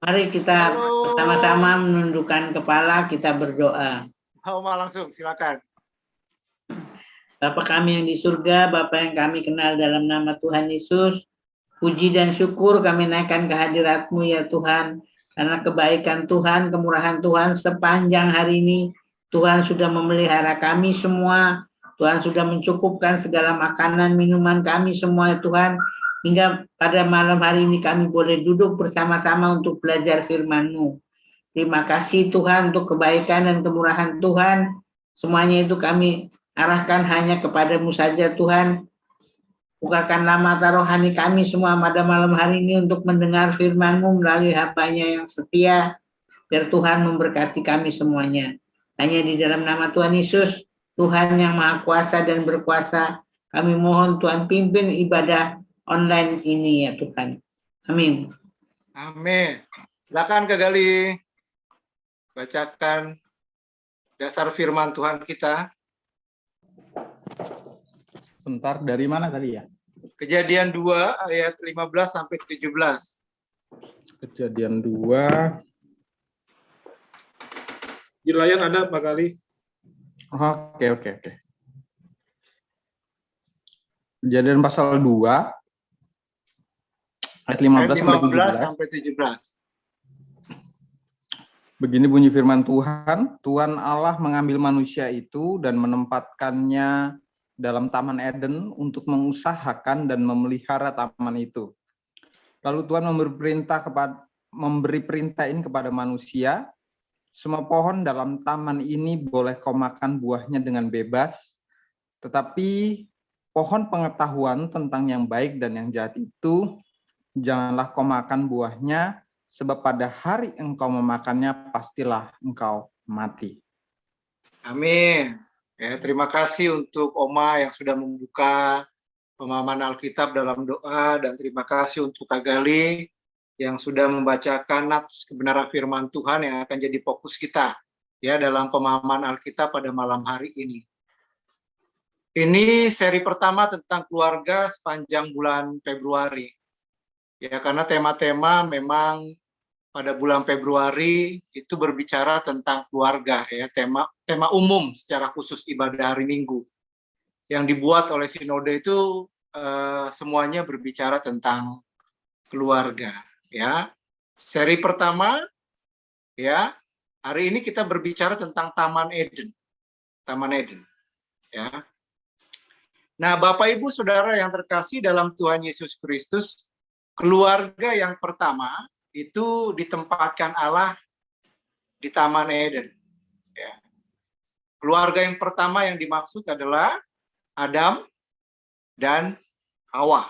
Mari kita bersama-sama menundukkan kepala, kita berdoa. Oma langsung, silakan. Bapa kami yang di surga, Bapa yang kami kenal dalam nama Tuhan Yesus, puji dan syukur kami naikkan kehadirat-Mu ya Tuhan, karena kebaikan Tuhan, kemurahan Tuhan sepanjang hari ini, Tuhan sudah memelihara kami semua, Tuhan sudah mencukupkan segala makanan, minuman kami semua ya Tuhan, hingga pada malam hari ini kami boleh duduk bersama-sama untuk belajar firman-Mu. Terima kasih Tuhan untuk kebaikan dan kemurahan Tuhan, semuanya itu kami arahkan hanya kepadamu saja Tuhan. Bukakanlah mata rohani kami semua pada malam hari ini untuk mendengar firman-Mu melalui hamba-Nya yang setia. Biar Tuhan memberkati kami semuanya. Hanya di dalam nama Tuhan Yesus, Tuhan yang Maha Kuasa dan berkuasa, kami mohon Tuhan pimpin ibadah online ini ya Tuhan. Amin. Amin. Silakan Kak Gali. Bacakan dasar firman Tuhan kita. Bentar, dari mana tadi ya? Kejadian 2 ayat 15 sampai 17. Kejadian 2. Di layar ada Pak Kali. Oke. Kejadian pasal 2 ayat 15 sampai 17. Begini bunyi firman Tuhan, Tuhan Allah mengambil manusia itu dan menempatkannya dalam Taman Eden untuk mengusahakan dan memelihara taman itu. Lalu Tuhan memberi perintah ini kepada manusia, semua pohon dalam taman ini boleh kau makan buahnya dengan bebas, tetapi pohon pengetahuan tentang yang baik dan yang jahat itu, janganlah kau makan buahnya, sebab pada hari engkau memakannya, pastilah engkau mati. Amin. Ya, terima kasih untuk Oma yang sudah membuka pemahaman Alkitab dalam doa, dan terima kasih untuk Kak Gali yang sudah membacakan nats kebenaran firman Tuhan yang akan jadi fokus kita ya dalam pemahaman Alkitab pada malam hari ini. Ini seri pertama tentang keluarga sepanjang bulan Februari. Ya, karena tema-tema memang pada bulan Februari itu berbicara tentang keluarga ya, tema umum secara khusus ibadah hari Minggu yang dibuat oleh sinode itu semuanya berbicara tentang keluarga ya. Seri pertama ya, hari ini kita berbicara tentang Taman Eden ya. Nah, Bapak Ibu Saudara yang terkasih dalam Tuhan Yesus Kristus, keluarga yang pertama itu ditempatkan Allah di Taman Eden. Ya. Keluarga yang pertama yang dimaksud adalah Adam dan Hawa.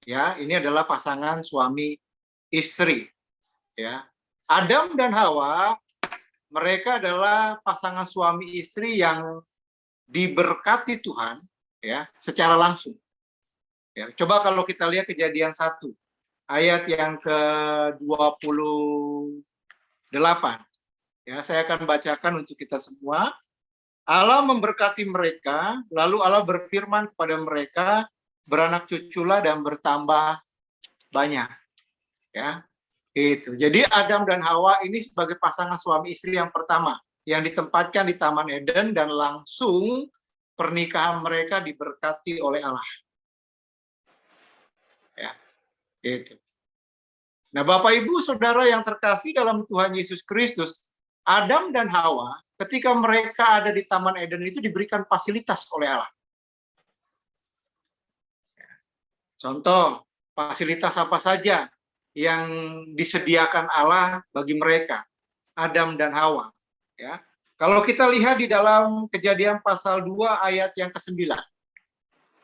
Ya, ini adalah pasangan suami istri. Ya, Adam dan Hawa, mereka adalah pasangan suami istri yang diberkati Tuhan, ya, secara langsung. Ya, coba kalau kita lihat Kejadian 1. Ayat yang ke-28. Ya, saya akan bacakan untuk kita semua. Allah memberkati mereka, lalu Allah berfirman kepada mereka, beranak cuculah dan bertambah banyak. Ya, itu. Jadi Adam dan Hawa ini sebagai pasangan suami istri yang pertama yang ditempatkan di Taman Eden, dan langsung pernikahan mereka diberkati oleh Allah. Ya. Itu. Nah, Bapak Ibu Saudara yang terkasih dalam Tuhan Yesus Kristus, Adam dan Hawa ketika mereka ada di Taman Eden itu diberikan fasilitas oleh Allah. Contoh, fasilitas apa saja yang disediakan Allah bagi mereka, Adam dan Hawa. Ya. Kalau kita lihat di dalam Kejadian pasal 2 ayat yang ke-9.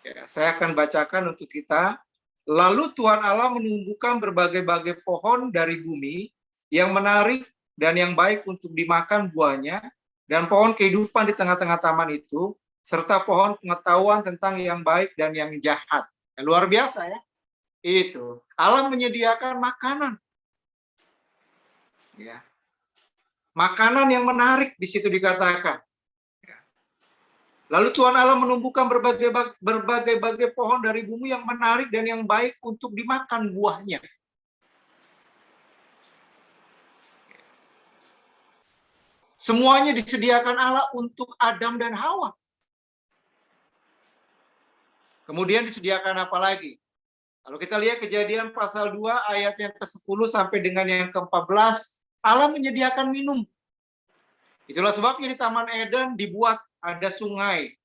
Ya, saya akan bacakan untuk kita. Lalu Tuhan Allah menumbuhkan berbagai-bagai pohon dari bumi yang menarik dan yang baik untuk dimakan buahnya, dan pohon kehidupan di tengah-tengah taman itu, serta pohon pengetahuan tentang yang baik dan yang jahat. Ya, luar biasa ya. Itu. Allah menyediakan makanan. Ya. Makanan yang menarik di situ dikatakan. Lalu Tuhan Allah menumbuhkan berbagai pohon dari bumi yang menarik dan yang baik untuk dimakan buahnya. Semuanya disediakan Allah untuk Adam dan Hawa. Kemudian disediakan apa lagi? Kalau kita lihat Kejadian pasal 2 ayat yang ke-10 sampai dengan yang ke-14, Allah menyediakan minum. Itulah sebabnya di Taman Eden dibuat ada sungai.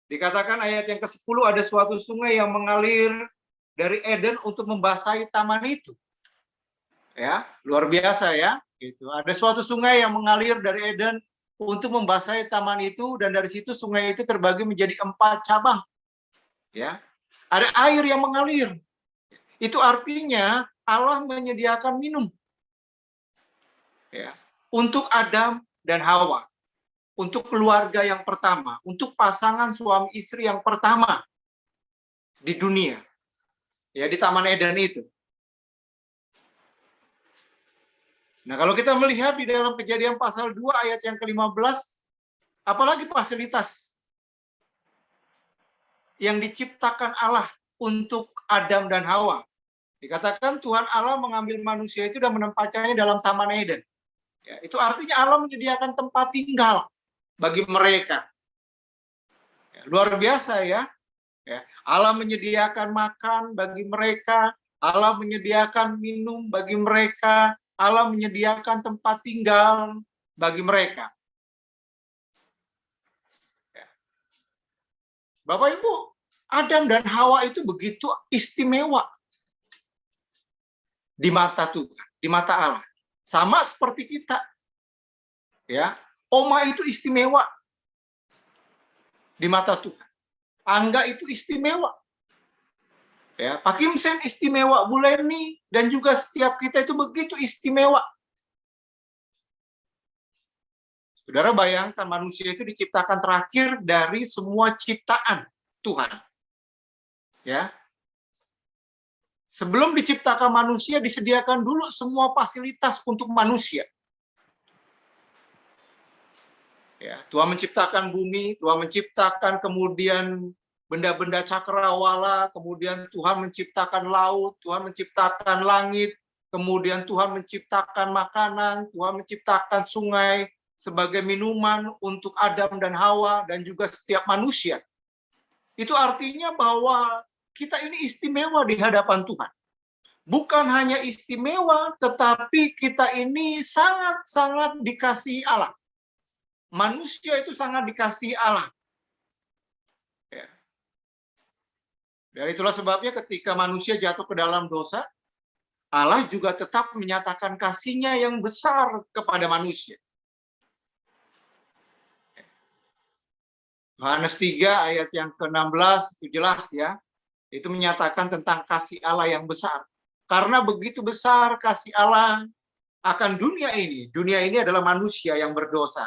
Dikatakan ayat yang ke-10 ada suatu sungai yang mengalir dari Eden untuk membasahi taman itu. Ya, luar biasa ya. Gitu. Ada suatu sungai yang mengalir dari Eden untuk membasahi taman itu, dan dari situ sungai itu terbagi menjadi 4 cabang. Ya, ada air yang mengalir. Itu artinya Allah menyediakan minum. Ya, untuk Adam dan Hawa, untuk keluarga yang pertama, untuk pasangan suami istri yang pertama di dunia. Ya, di Taman Eden itu. Nah, kalau kita melihat di dalam Kejadian pasal 2 ayat yang ke-15, apalagi fasilitas yang diciptakan Allah untuk Adam dan Hawa. Dikatakan Tuhan Allah mengambil manusia itu dan menempatkannya dalam Taman Eden. Ya, itu artinya Allah menyediakan tempat tinggal bagi mereka. Ya, luar biasa ya. Ya, Allah menyediakan makan bagi mereka, Allah menyediakan minum bagi mereka, Allah menyediakan tempat tinggal bagi mereka. Ya. Bapak Ibu, Adam dan Hawa itu begitu istimewa di mata Tuhan, di mata Allah. Sama seperti kita. Ya, Oma itu istimewa di mata Tuhan. Angga itu istimewa. Ya, Pak Kim Sen istimewa, Bu Leni, dan juga setiap kita itu begitu istimewa. Saudara bayangkan manusia itu diciptakan terakhir dari semua ciptaan Tuhan. Ya. Sebelum diciptakan manusia disediakan dulu semua fasilitas untuk manusia. Ya, Tuhan menciptakan bumi, Tuhan menciptakan kemudian benda-benda cakrawala, kemudian Tuhan menciptakan laut, Tuhan menciptakan langit, kemudian Tuhan menciptakan makanan, Tuhan menciptakan sungai sebagai minuman untuk Adam dan Hawa dan juga setiap manusia. Itu artinya bahwa kita ini istimewa di hadapan Tuhan. Bukan hanya istimewa, tetapi kita ini sangat-sangat dikasihi Allah. Manusia itu sangat dikasihi Allah. Ya. Dan itulah sebabnya ketika manusia jatuh ke dalam dosa, Allah juga tetap menyatakan kasih-Nya yang besar kepada manusia. Yohanes 3 ayat yang ke-16 itu jelas ya. Itu menyatakan tentang kasih Allah yang besar. Karena begitu besar kasih Allah akan dunia ini. Dunia ini adalah manusia yang berdosa.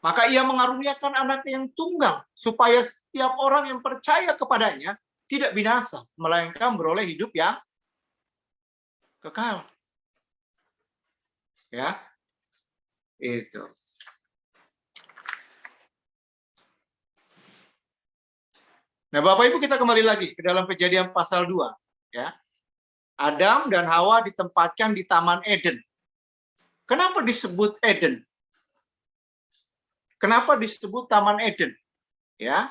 Maka Ia mengaruniakan anak yang tunggal supaya setiap orang yang percaya kepadanya tidak binasa, melainkan beroleh hidup yang kekal. Ya. Itu. Nah, Bapak Ibu, kita kembali lagi ke dalam Kejadian pasal 2, ya. Adam dan Hawa ditempatkan di Taman Eden. Kenapa disebut Eden? Kenapa disebut Taman Eden? Ya,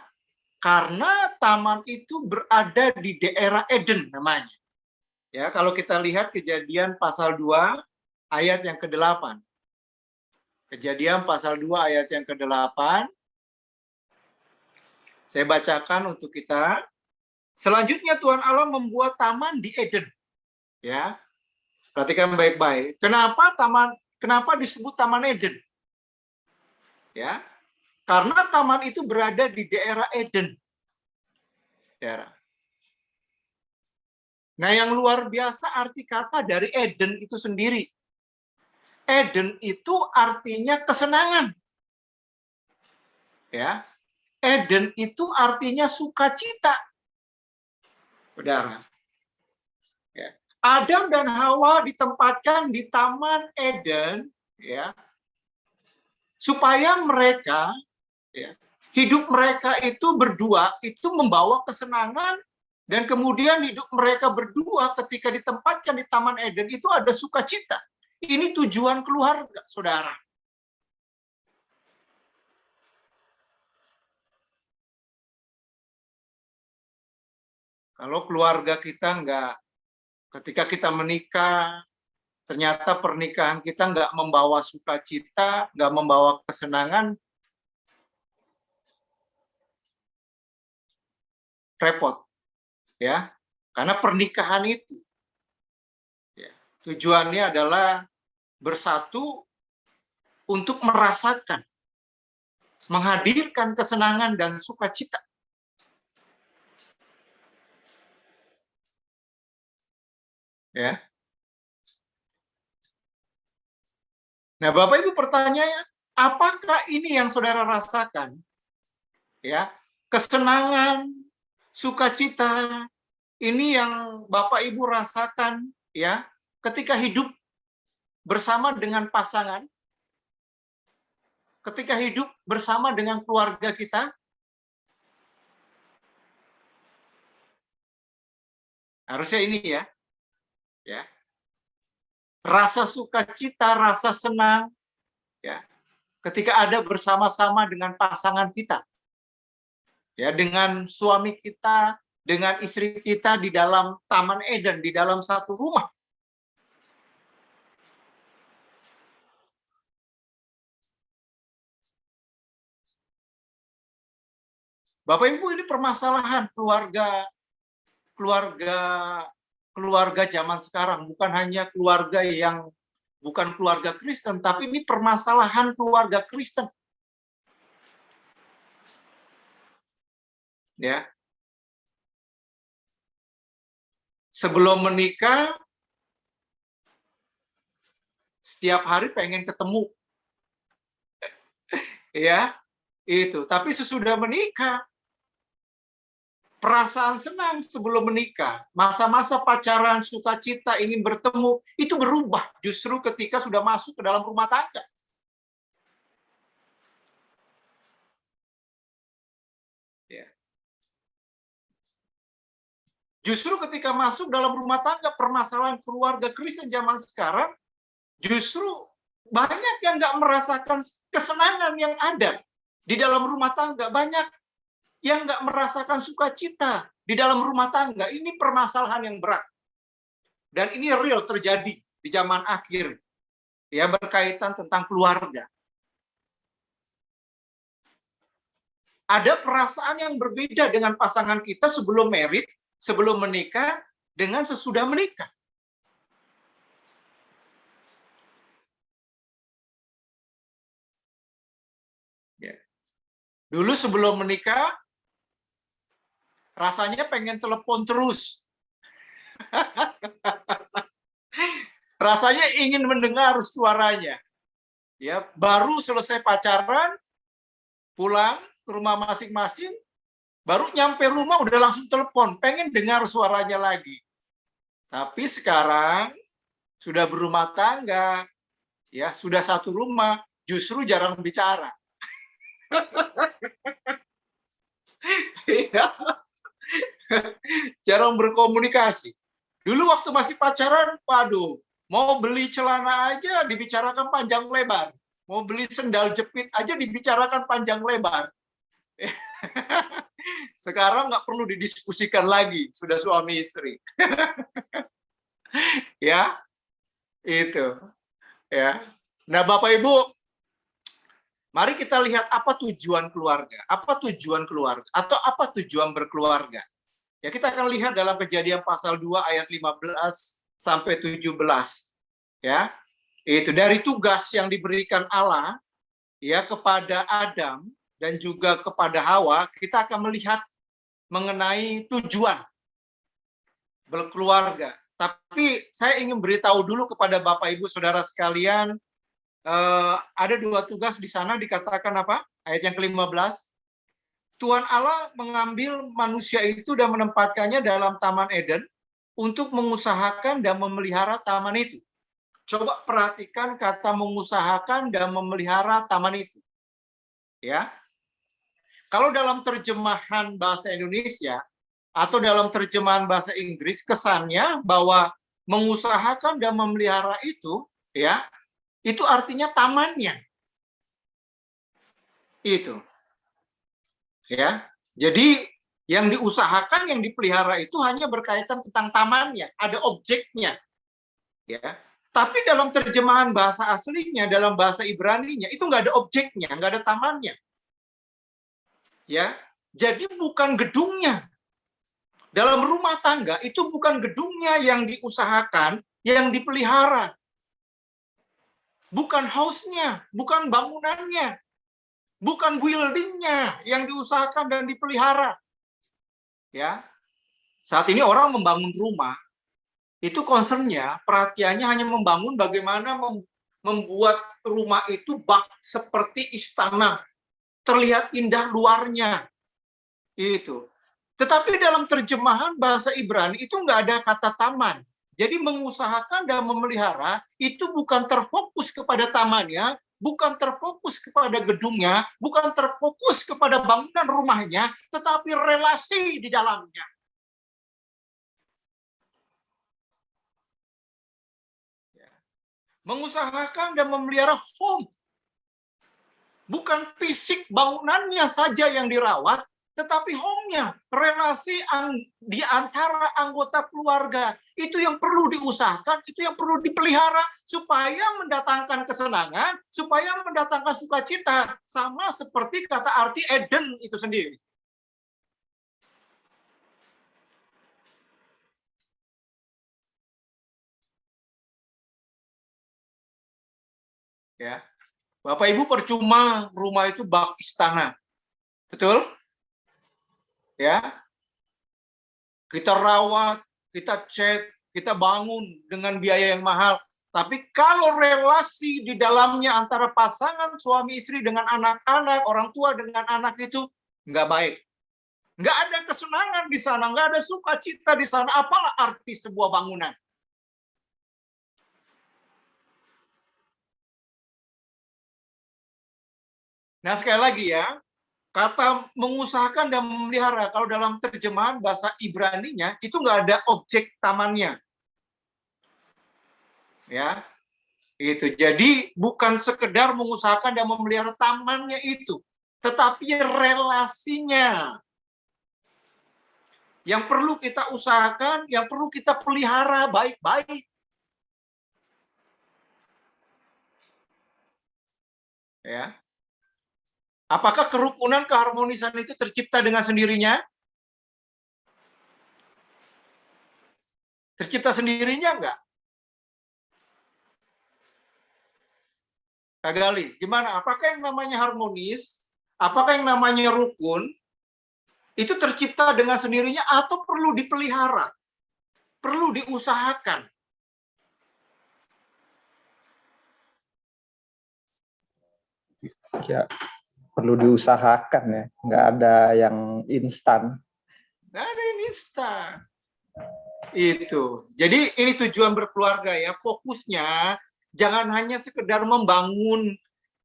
karena taman itu berada di daerah Eden namanya. Ya, kalau kita lihat Kejadian pasal 2 ayat yang ke-8. Kejadian pasal 2 ayat yang ke-8. Saya bacakan untuk kita. Selanjutnya Tuhan Allah membuat taman di Eden. Ya. Perhatikan baik-baik. Kenapa disebut Taman Eden? Ya. Karena taman itu berada di daerah Eden. Daerah. Nah, yang luar biasa arti kata dari Eden itu sendiri. Eden itu artinya kesenangan. Ya. Eden itu artinya sukacita. Saudara. Ya. Adam dan Hawa ditempatkan di Taman Eden, ya, supaya mereka, ya, hidup mereka itu berdua itu membawa kesenangan, dan kemudian hidup mereka berdua ketika ditempatkan di Taman Eden itu ada sukacita. Ini tujuan keluarga, saudara. Kalau keluarga kita ketika kita menikah, ternyata pernikahan kita nggak membawa sukacita, nggak membawa kesenangan, repot, ya. Karena pernikahan itu, ya, tujuannya adalah bersatu untuk merasakan, menghadirkan kesenangan dan sukacita. Ya. Nah, Bapak Ibu, pertanyaannya, apakah ini yang saudara rasakan? Ya, kesenangan, sukacita, ini yang Bapak Ibu rasakan, ya, ketika hidup bersama dengan pasangan, ketika hidup bersama dengan keluarga kita. Harusnya ini ya. Ya. Rasa sukacita, rasa senang, ya, ketika ada bersama-sama dengan pasangan kita, ya, dengan suami kita, dengan istri kita di dalam Taman Eden, di dalam satu rumah. Bapak Ibu, ini permasalahan keluarga zaman sekarang, bukan hanya keluarga yang bukan keluarga Kristen, tapi ini permasalahan keluarga Kristen. Ya. Sebelum menikah, setiap hari pengen ketemu. Ya, itu. Tapi sesudah menikah, perasaan senang sebelum menikah, masa-masa pacaran, sukacita, ingin bertemu, itu berubah justru ketika sudah masuk ke dalam rumah tangga. Ya. Justru ketika masuk dalam rumah tangga, permasalahan keluarga Kristen zaman sekarang, justru banyak yang nggak merasakan kesenangan yang ada di dalam rumah tangga, banyak yang nggak merasakan sukacita di dalam rumah tangga. Ini permasalahan yang berat. Dan ini real terjadi di zaman akhir. Ya, berkaitan tentang keluarga. Ada perasaan yang berbeda dengan pasangan kita sebelum married, sebelum menikah, dengan sesudah menikah. Ya. Dulu sebelum menikah, rasanya pengen telepon terus. Rasanya ingin mendengar suaranya. Ya, baru selesai pacaran, pulang ke rumah masing-masing, baru nyampe rumah udah langsung telepon, pengen dengar suaranya lagi. Tapi sekarang sudah berumah tangga, ya, sudah satu rumah, justru jarang bicara. Jarang berkomunikasi. Dulu waktu masih pacaran, waduh, mau beli celana aja dibicarakan panjang lebar. Mau beli sendal jepit aja dibicarakan panjang lebar. Sekarang nggak perlu didiskusikan lagi, sudah suami istri. Ya, itu. Ya. Nah, Bapak Ibu, mari kita lihat apa tujuan keluarga. Apa tujuan keluarga? Atau apa tujuan berkeluarga? Ya, kita akan lihat dalam Kejadian pasal 2 ayat 15 sampai 17. Ya. Itu dari tugas yang diberikan Allah ya kepada Adam dan juga kepada Hawa, kita akan melihat mengenai tujuan berkeluarga. Tapi saya ingin beritahu dulu kepada Bapak Ibu Saudara sekalian, ada dua tugas di sana dikatakan apa? Ayat yang ke-15. Tuhan Allah mengambil manusia itu dan menempatkannya dalam Taman Eden untuk mengusahakan dan memelihara taman itu. Coba perhatikan kata mengusahakan dan memelihara taman itu. Ya. Kalau dalam terjemahan bahasa Indonesia atau dalam terjemahan bahasa Inggris, kesannya bahwa mengusahakan dan memelihara itu, ya, itu artinya tamannya. Itu. Ya. Jadi Yang diusahakan, yang dipelihara itu hanya berkaitan tentang tamannya, ada objeknya. Ya. Tapi dalam terjemahan bahasa aslinya, dalam bahasa Ibraninya, itu nggak ada objeknya, nggak ada tamannya. Ya, jadi bukan gedungnya. Dalam rumah tangga itu bukan gedungnya yang diusahakan, yang dipelihara. Bukan house-nya, bukan bangunannya, bukan building-nya yang diusahakan dan dipelihara. Ya, saat ini orang membangun rumah, itu concern-nya, perhatiannya hanya membangun bagaimana membuat rumah itu bak seperti istana, terlihat indah luarnya. Itu. Tetapi dalam terjemahan bahasa Ibrani itu nggak ada kata taman. Jadi mengusahakan dan memelihara itu bukan terfokus kepada tamannya, bukan terfokus kepada gedungnya, bukan terfokus kepada bangunan rumahnya, tetapi relasi di dalamnya. Mengusahakan dan memelihara home. Bukan fisik bangunannya saja yang dirawat, tetapi home-nya, relasi di antara anggota keluarga. Itu yang perlu diusahakan, itu yang perlu dipelihara, supaya mendatangkan kesenangan, supaya mendatangkan sukacita. Sama seperti kata arti Eden itu sendiri. Ya, Bapak Ibu, percuma rumah itu bak istana. Betul? Ya, kita rawat, kita cat, kita bangun dengan biaya yang mahal. Tapi kalau relasi di dalamnya antara pasangan suami istri dengan anak-anak, orang tua dengan anak itu nggak baik. Nggak ada kesenangan di sana, nggak ada sukacita di sana. Apalah arti sebuah bangunan? Nah, sekali lagi ya, kata mengusahakan dan memelihara, kalau dalam terjemahan bahasa Ibraninya, itu nggak ada objek tamannya. Ya, itu. Jadi bukan sekedar mengusahakan dan memelihara tamannya itu, tetapi relasinya. Yang perlu kita usahakan, yang perlu kita pelihara baik-baik. Ya. Apakah kerukunan, keharmonisan itu tercipta dengan sendirinya? Tercipta sendirinya enggak? Kak Gali, gimana? Apakah yang namanya harmonis, apakah yang namanya rukun, itu tercipta dengan sendirinya atau perlu dipelihara? Perlu diusahakan? Ya, perlu diusahakan ya, nggak ada yang instan. Nggak ada yang instan. Itu. Jadi ini tujuan berkeluarga ya, fokusnya jangan hanya sekedar membangun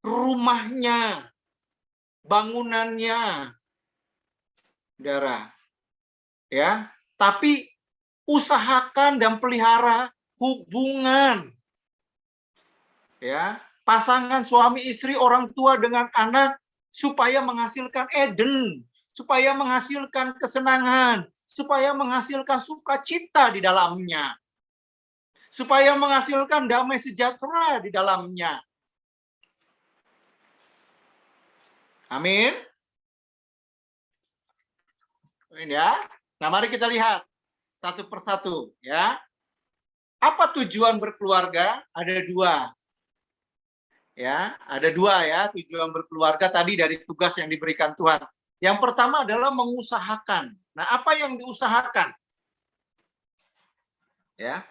rumahnya, bangunannya, saudara. Ya, tapi usahakan dan pelihara hubungan. Ya, pasangan suami istri, orang tua dengan anak supaya menghasilkan Eden, supaya menghasilkan kesenangan, supaya menghasilkan sukacita di dalamnya, supaya menghasilkan damai sejahtera di dalamnya. Amin. Ya. Nah, mari kita lihat satu persatu ya. Apa tujuan berkeluarga? Ada dua. Ya, ada dua ya tujuan berkeluarga tadi dari tugas yang diberikan Tuhan. Yang pertama adalah mengusahakan. Nah, apa yang diusahakan? Ya.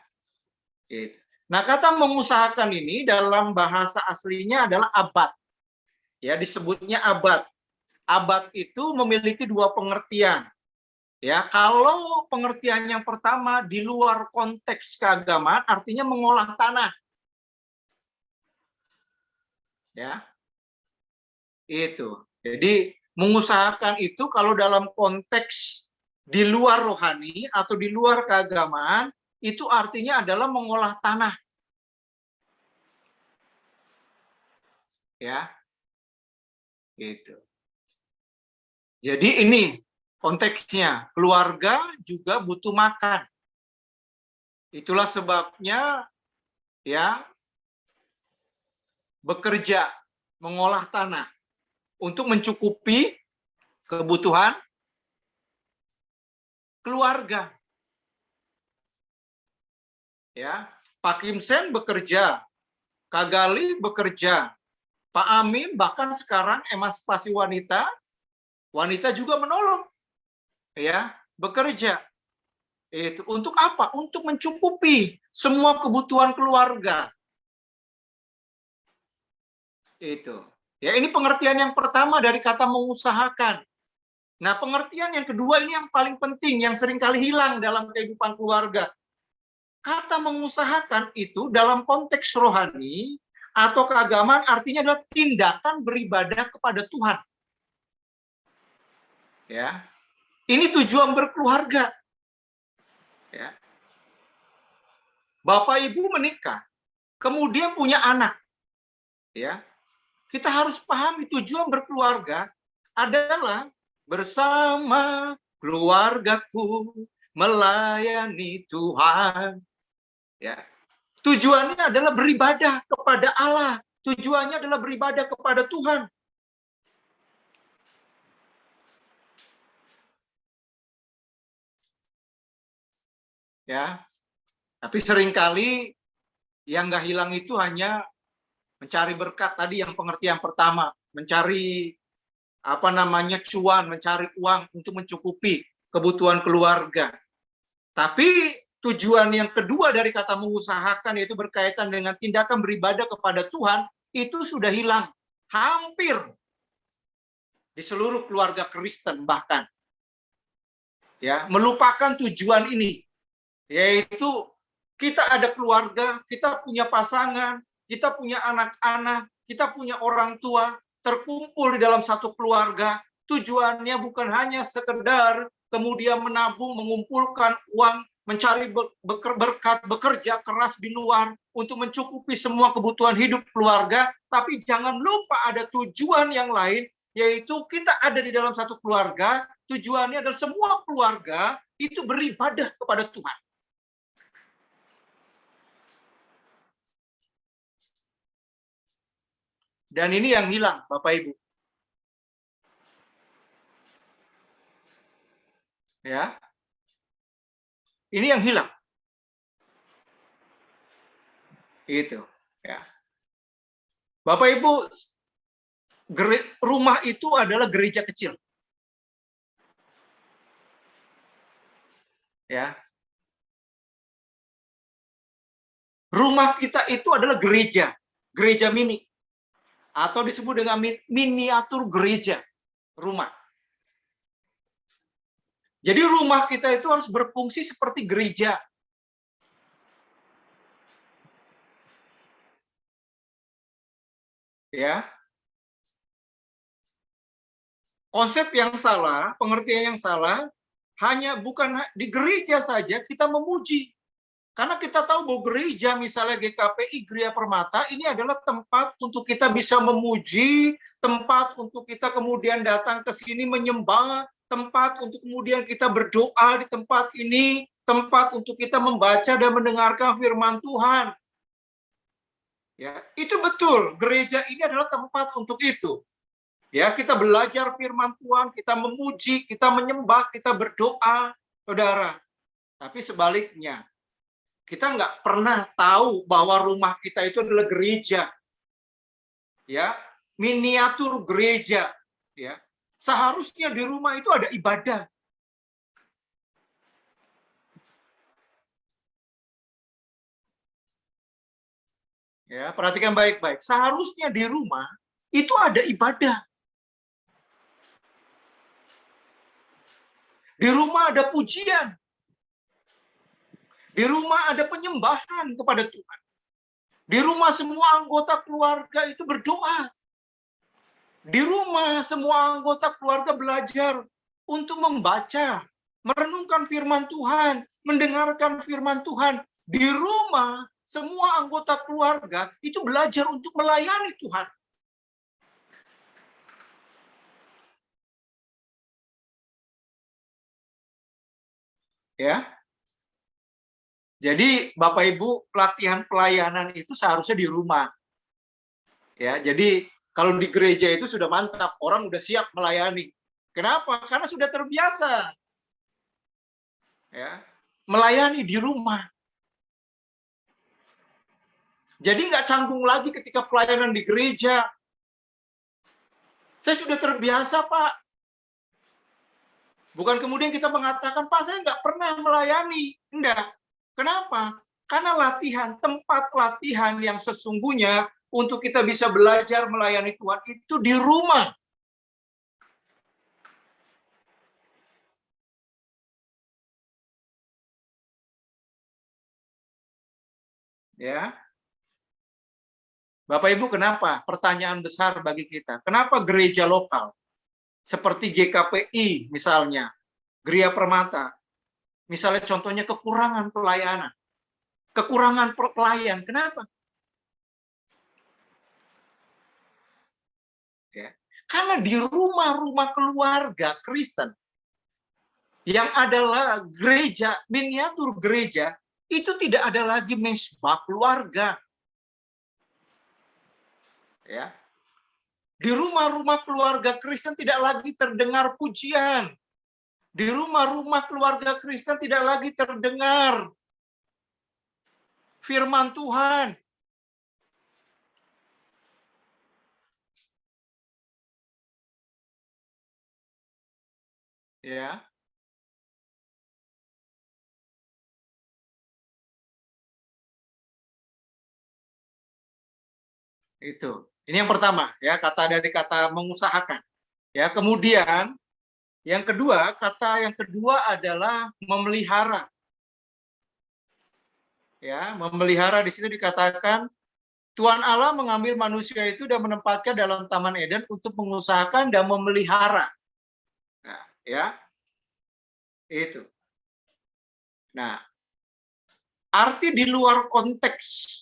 Gitu. Nah, kata mengusahakan ini dalam bahasa aslinya adalah abad. Ya, disebutnya abad. Abad itu memiliki dua pengertian. Ya, kalau pengertian yang pertama di luar konteks keagamaan artinya mengolah tanah. Ya. Itu. Jadi mengusahakan itu kalau dalam konteks di luar rohani atau di luar keagamaan itu artinya adalah mengolah tanah. Ya. Gitu. Jadi ini konteksnya. Keluarga juga butuh makan. Itulah sebabnya ya bekerja, mengolah tanah untuk mencukupi kebutuhan keluarga. Ya, Pak Kim Sen bekerja, Kak Gali bekerja, Pak Amin bahkan sekarang emansipasi wanita, wanita juga menolong, ya, bekerja. Itu untuk apa? Untuk mencukupi semua kebutuhan keluarga. Itu. Ya, ini pengertian yang pertama dari kata mengusahakan. Nah, pengertian yang kedua ini yang paling penting, yang seringkali hilang dalam kehidupan keluarga. Kata mengusahakan itu dalam konteks rohani atau keagamaan artinya adalah tindakan beribadah kepada Tuhan. Ya. Ini tujuan berkeluarga. Ya. Bapak Ibu menikah, kemudian punya anak. Ya. Kita harus pahami tujuan berkeluarga adalah bersama keluargaku melayani Tuhan. Ya. Tujuannya adalah beribadah kepada Allah. Tujuannya adalah beribadah kepada Tuhan. Ya. Tapi seringkali yang nggak hilang itu hanya mencari berkat tadi yang pengertian pertama, mencari cuan, mencari uang untuk mencukupi kebutuhan keluarga. Tapi tujuan yang kedua dari kata mengusahakan yaitu berkaitan dengan tindakan beribadah kepada Tuhan itu sudah hilang hampir di seluruh keluarga Kristen bahkan. Ya, melupakan tujuan ini yaitu kita ada keluarga, kita punya pasangan, kita punya anak-anak, kita punya orang tua, terkumpul di dalam satu keluarga. Tujuannya bukan hanya sekedar kemudian menabung, mengumpulkan uang, mencari berkat, bekerja keras di luar untuk mencukupi semua kebutuhan hidup keluarga, tapi jangan lupa ada tujuan yang lain, yaitu kita ada di dalam satu keluarga, tujuannya adalah semua keluarga itu beribadah kepada Tuhan. Dan ini yang hilang, Bapak Ibu. Ya. Ini yang hilang. Itu, ya. Bapak Ibu, rumah itu adalah gereja kecil. Ya. Rumah kita itu adalah gereja, gereja mini. Atau disebut dengan miniatur gereja, rumah. Jadi rumah kita itu harus berfungsi seperti gereja. Ya. Konsep yang salah, pengertian yang salah, hanya bukan di gereja saja kita memuji. Karena kita tahu bahwa gereja, misalnya GKPI, Gereja Permata, ini adalah tempat untuk kita bisa memuji, tempat untuk kita kemudian datang ke sini menyembah, tempat untuk kemudian kita berdoa di tempat ini, tempat untuk kita membaca dan mendengarkan firman Tuhan. Ya, itu betul. Gereja ini adalah tempat untuk itu. Ya, kita belajar firman Tuhan, kita memuji, kita menyembah, kita berdoa, saudara. Tapi sebaliknya, kita nggak pernah tahu bahwa rumah kita itu adalah gereja, ya, miniatur gereja, ya. Seharusnya di rumah itu ada ibadah. Ya, perhatikan baik-baik. Seharusnya di rumah itu ada ibadah. Di rumah ada pujian. Di rumah ada penyembahan kepada Tuhan. Di rumah semua anggota keluarga itu berdoa. Di rumah semua anggota keluarga belajar untuk membaca, merenungkan firman Tuhan, mendengarkan firman Tuhan. Di rumah semua anggota keluarga itu belajar untuk melayani Tuhan. Ya. Jadi Bapak Ibu, pelatihan pelayanan itu seharusnya di rumah. Ya, jadi kalau di gereja itu sudah mantap, orang udah siap melayani. Kenapa? Karena sudah terbiasa. Ya, melayani di rumah. Jadi nggak canggung lagi ketika pelayanan di gereja. Saya sudah terbiasa, Pak. Bukan kemudian kita mengatakan, Pak, saya nggak pernah melayani. Enggak. Kenapa? Karena latihan, tempat latihan yang sesungguhnya untuk kita bisa belajar melayani Tuhan itu di rumah. Ya. Bapak Ibu, kenapa? Pertanyaan besar bagi kita. Kenapa gereja lokal seperti GKPI misalnya, Gereja Permata, misalnya contohnya kekurangan pelayanan, kekurangan pelayan. Kenapa? Ya. Karena di rumah-rumah keluarga Kristen yang adalah gereja, miniatur gereja, itu tidak ada lagi mesbah keluarga. Ya. Di rumah-rumah keluarga Kristen tidak lagi terdengar pujian. Di rumah-rumah keluarga Kristen tidak lagi terdengar firman Tuhan. Ya. Itu. Ini yang pertama, ya, kata dari kata mengusahakan. Ya, kemudian yang kedua, kata yang kedua adalah memelihara. Ya, memelihara di situ dikatakan Tuhan Allah mengambil manusia itu dan menempatkan dalam Taman Eden untuk mengusahakan dan memelihara. Nah, ya. Itu. Nah, arti di luar konteks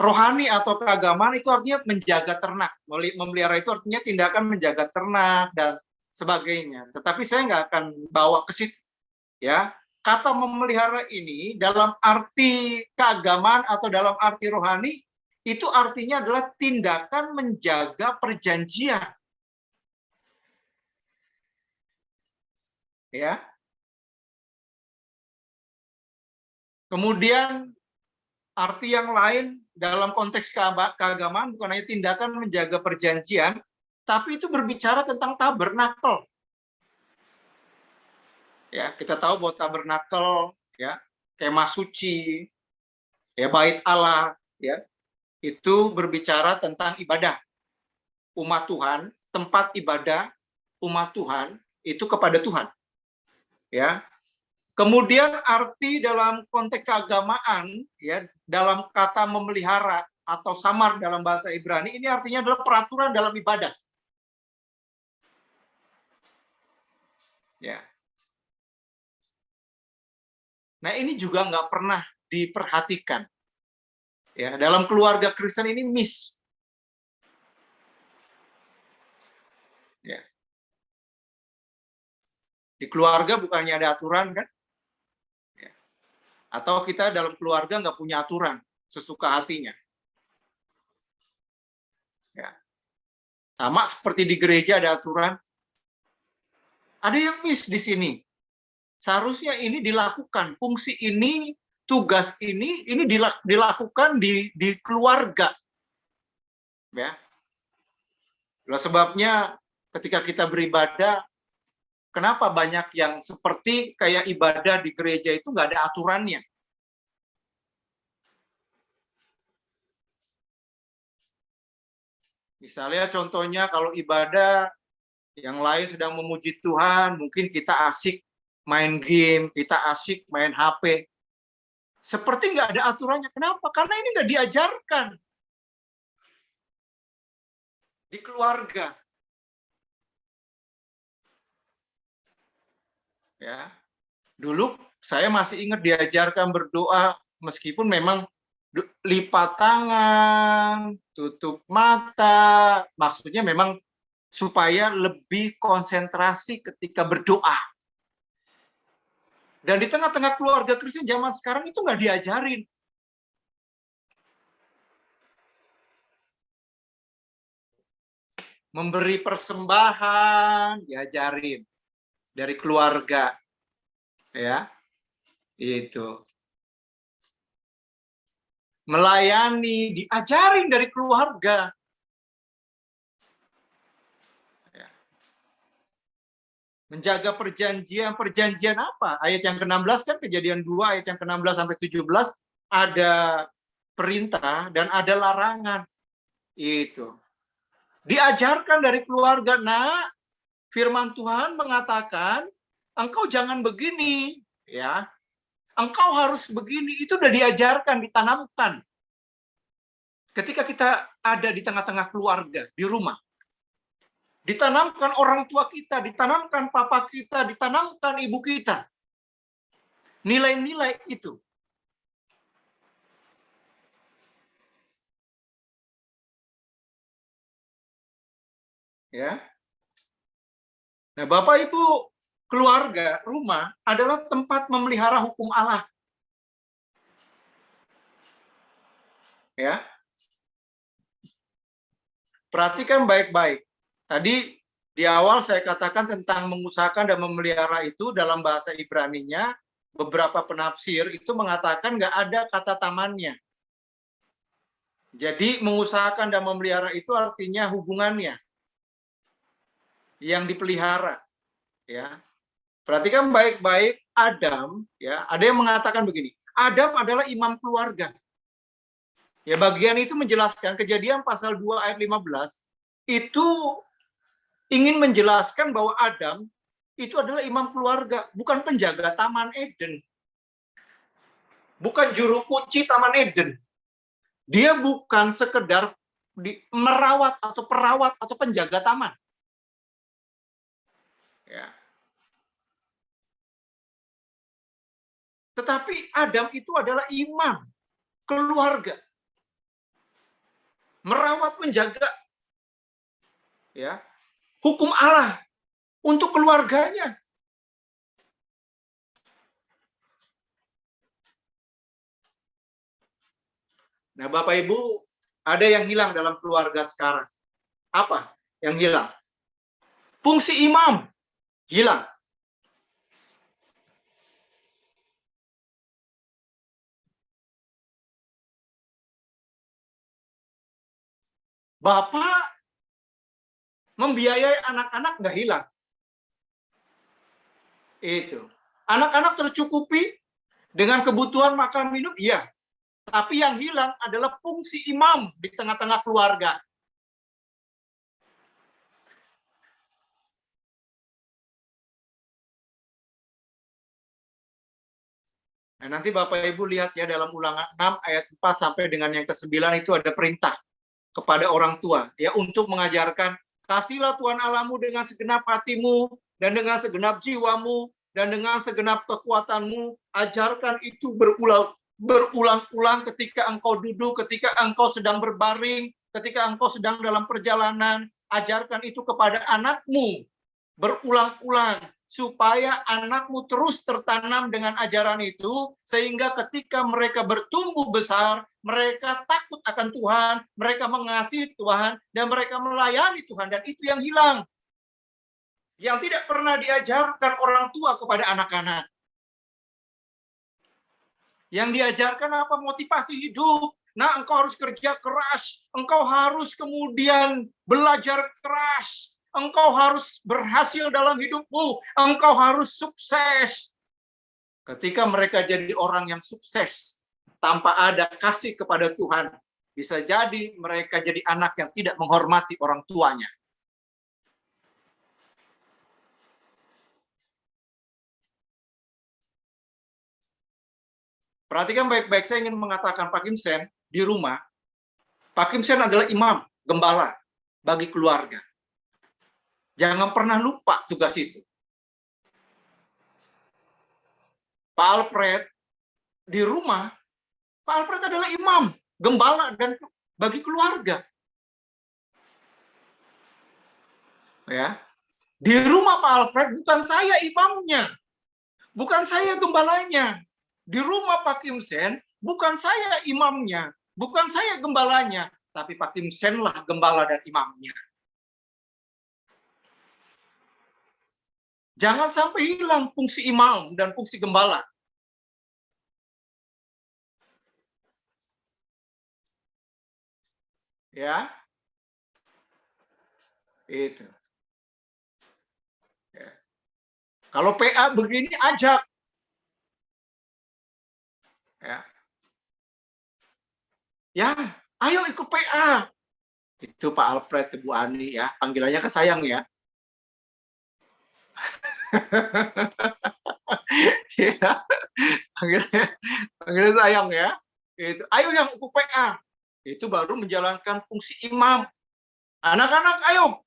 rohani atau keagamaan itu artinya menjaga ternak. Memelihara itu artinya tindakan menjaga ternak dan sebagainya. Tetapi saya nggak akan bawa ke situ. Ya, kata memelihara ini dalam arti keagamaan atau dalam arti rohani itu artinya adalah tindakan menjaga perjanjian. Ya. Kemudian arti yang lain dalam konteks keagamaan bukan hanya tindakan menjaga perjanjian, tapi itu berbicara tentang tabernakel. Ya, kita tahu bahwa tabernakel, ya, kemah suci, ya, bait Allah, ya, itu berbicara tentang ibadah umat Tuhan, tempat ibadah umat Tuhan itu kepada Tuhan. Ya. Kemudian arti dalam konteks keagamaan, ya, dalam kata memelihara atau samar dalam bahasa Ibrani, ini artinya adalah peraturan dalam ibadah. Ya. Nah, ini juga nggak pernah diperhatikan. Ya, dalam keluarga Kristen ini miss. Ya. Di keluarga bukannya ada aturan, kan? Ya. Atau kita dalam keluarga nggak punya aturan, sesuka hatinya. Ya. Sama seperti di gereja ada aturan. Ada yang miss di sini. Seharusnya ini dilakukan, fungsi ini, tugas ini dilakukan di keluarga. Ya. Itulah sebabnya ketika kita beribadah, kenapa banyak yang seperti kayak ibadah di gereja itu nggak ada aturannya. Misalnya contohnya kalau ibadah, yang lain sedang memuji Tuhan, mungkin kita asik main game, kita asik main HP. Seperti nggak ada aturannya. Kenapa? Karena ini nggak diajarkan di keluarga. Ya, dulu saya masih ingat diajarkan berdoa, meskipun memang lipat tangan, tutup mata, maksudnya memang supaya lebih konsentrasi ketika berdoa. Dan di tengah-tengah keluarga Kristen zaman sekarang itu nggak diajarin. Memberi persembahan diajarin dari keluarga, ya, itu. Melayani diajarin dari keluarga. Ya. Menjaga perjanjian apa? Ayat yang ke-16 kan Kejadian 2 ayat yang ke-16 sampai 17 ada perintah dan ada larangan. Itu. Diajarkan dari keluarga. Nah, firman Tuhan mengatakan, engkau jangan begini, ya. Engkau harus begini. Itu udah diajarkan, ditanamkan. Ketika kita ada di tengah-tengah keluarga, di rumah. Ditanamkan orang tua kita, ditanamkan papa kita, ditanamkan ibu kita. Nilai-nilai itu. Ya. Nah, Bapak Ibu, keluarga, rumah adalah tempat memelihara hukum Allah. Ya. Perhatikan baik-baik. Tadi di awal saya katakan tentang mengusahakan dan memelihara itu dalam bahasa Ibrani-nya, beberapa penafsir itu mengatakan nggak ada kata tamannya. Jadi mengusahakan dan memelihara itu artinya hubungannya yang dipelihara. Ya. Perhatikan baik-baik Adam, ya, ada yang mengatakan begini, Adam adalah imam keluarga. Ya, bagian itu menjelaskan Kejadian pasal 2 ayat 15 itu ingin menjelaskan bahwa Adam itu adalah imam keluarga, bukan penjaga Taman Eden. Bukan juru kunci Taman Eden. Dia bukan sekedar merawat atau perawat atau penjaga taman. Ya. Tetapi Adam itu adalah imam keluarga. Merawat, menjaga, ya, hukum Allah untuk keluarganya. Nah, Bapak Ibu, ada yang hilang dalam keluarga sekarang. Apa yang hilang? Fungsi imam hilang. Bapak membiayai anak-anak nggak hilang. Itu. Anak-anak tercukupi dengan kebutuhan makan minum, iya. Tapi yang hilang adalah fungsi imam di tengah-tengah keluarga. Nah, nanti Bapak Ibu lihat ya dalam Ulangan 6 ayat 4 sampai dengan yang ke-9 itu ada perintah kepada orang tua ya untuk mengajarkan kasihlah Tuhan Allahmu dengan segenap hatimu dan dengan segenap jiwamu dan dengan segenap kekuatanmu. Ajarkan itu berulang-ulang ketika engkau duduk, ketika engkau sedang berbaring, ketika engkau sedang dalam perjalanan. Ajarkan itu kepada anakmu berulang-ulang supaya anakmu terus tertanam dengan ajaran itu, sehingga ketika mereka bertumbuh besar, mereka takut akan Tuhan, mereka mengasihi Tuhan, dan mereka melayani Tuhan, dan itu yang hilang. Yang tidak pernah diajarkan orang tua kepada anak-anak. Yang diajarkan apa? Motivasi hidup. Nah, engkau harus kerja keras, engkau harus kemudian belajar keras, engkau harus berhasil dalam hidupmu, engkau harus sukses. Ketika mereka jadi orang yang sukses, tanpa ada kasih kepada Tuhan, bisa jadi mereka jadi anak yang tidak menghormati orang tuanya. Perhatikan baik-baik, saya ingin mengatakan Pak Kim Sen di rumah, Pak Kim Sen adalah imam, gembala bagi keluarga. Jangan pernah lupa tugas itu. Pak Alfred di rumah, Pak Alfred adalah imam, gembala dan bagi keluarga. Ya. Di rumah Pak Alfred bukan saya imamnya. Bukan saya gembalanya. Di rumah Pak Kim Sen, bukan saya imamnya, bukan saya gembalanya, tapi Pak Kim Sen lah gembala dan imamnya. Jangan sampai hilang fungsi imam dan fungsi gembala. Ya, itu. Ya. Kalau PA begini, ajak. Ya, ya, ayo ikut PA. Itu Pak Alfred, Bu Ani ya, panggilannya kan sayang ya. Ya, panggilannya sayang ya. Itu, ayo yang ikut PA. Itu baru menjalankan fungsi imam. Anak-anak, ayo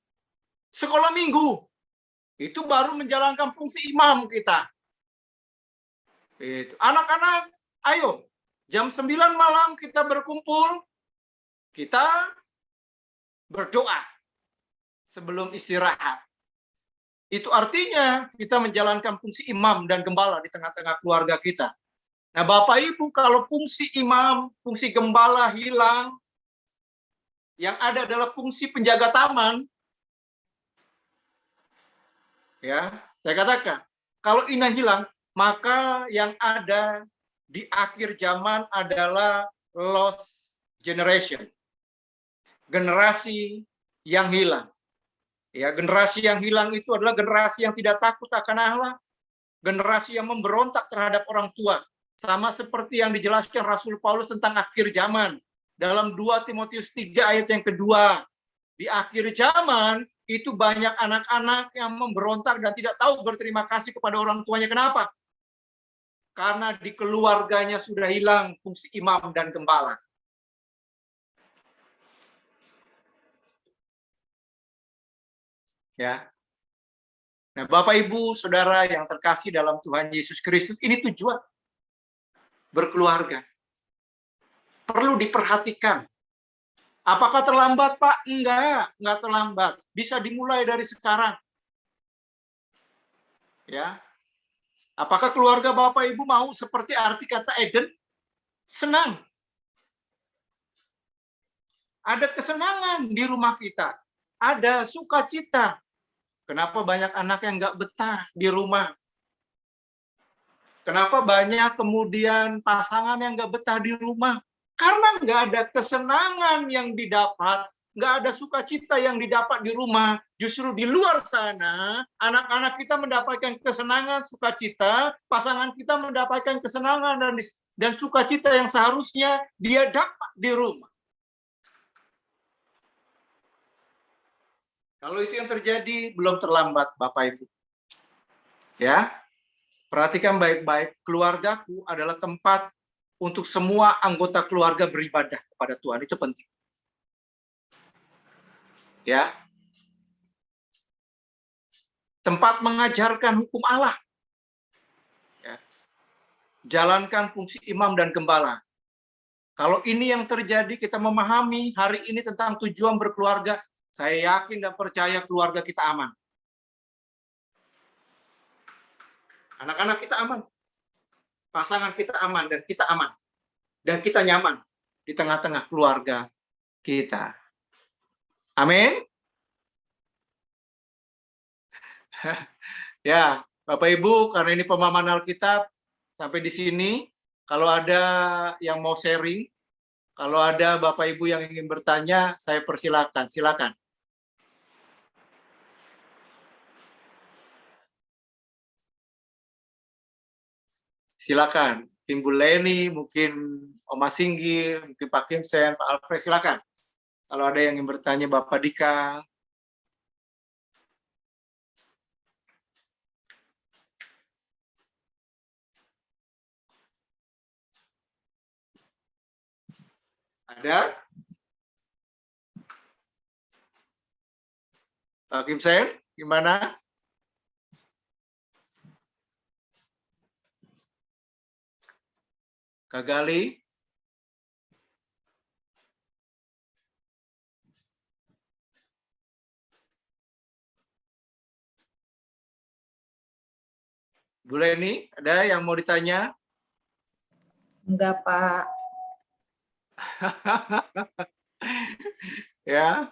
sekolah minggu. Itu baru menjalankan fungsi imam kita. Itu. Anak-anak, ayo jam 9 malam kita berkumpul, kita berdoa sebelum istirahat. Itu artinya kita menjalankan fungsi imam dan gembala di tengah-tengah keluarga kita. Nah, Bapak Ibu, kalau fungsi imam, fungsi gembala hilang, yang ada adalah fungsi penjaga taman, ya, saya katakan, kalau ini hilang, maka yang ada di akhir zaman adalah lost generation. Generasi yang hilang. Ya, generasi yang hilang itu adalah generasi yang tidak takut akan Allah, generasi yang memberontak terhadap orang tua. Sama seperti yang dijelaskan Rasul Paulus tentang akhir zaman. Dalam 2 Timotius 3 ayat yang kedua. Di akhir zaman, itu banyak anak-anak yang memberontak dan tidak tahu berterima kasih kepada orang tuanya. Kenapa? Karena di keluarganya sudah hilang fungsi imam dan gembala. Ya. Nah, Bapak Ibu, Saudara yang terkasih dalam Tuhan Yesus Kristus, ini tujuan berkeluarga. Perlu diperhatikan. Apakah terlambat, Pak? Enggak terlambat. Bisa dimulai dari sekarang. Ya. Apakah keluarga Bapak Ibu mau seperti arti kata Eden? Senang. Ada kesenangan di rumah kita. Ada sukacita. Kenapa banyak anak yang enggak betah di rumah? Kenapa banyak kemudian pasangan yang nggak betah di rumah? Karena nggak ada kesenangan yang didapat, nggak ada sukacita yang didapat di rumah. Justru di luar sana, anak-anak kita mendapatkan kesenangan, sukacita, pasangan kita mendapatkan kesenangan dan sukacita yang seharusnya dia dapat di rumah. Kalau itu yang terjadi, belum terlambat, Bapak Ibu. Ya, perhatikan baik-baik, keluargaku adalah tempat untuk semua anggota keluarga beribadah kepada Tuhan. Itu penting. Ya. Tempat mengajarkan hukum Allah. Ya. Jalankan fungsi imam dan gembala. Kalau ini yang terjadi, kita memahami hari ini tentang tujuan berkeluarga, saya yakin dan percaya keluarga kita aman. Anak-anak kita aman. Pasangan kita aman dan kita aman. Dan kita nyaman di tengah-tengah keluarga kita. Amin. Ya, Bapak Ibu, karena ini pemahaman Alkitab, sampai di sini. Kalau ada yang mau sharing, kalau ada Bapak Ibu yang ingin bertanya, saya persilakan. Silakan. Silakan. Ibu Leni, mungkin Oma Singgi, mungkin Pak Kim Sen, Pak Alfred, silakan. Kalau ada yang ingin bertanya, Bapak Dika. Ada? Pak Kim Sen, gimana? Kak Gali? Bu Leni, ada yang mau ditanya? Enggak, Pak. Ya,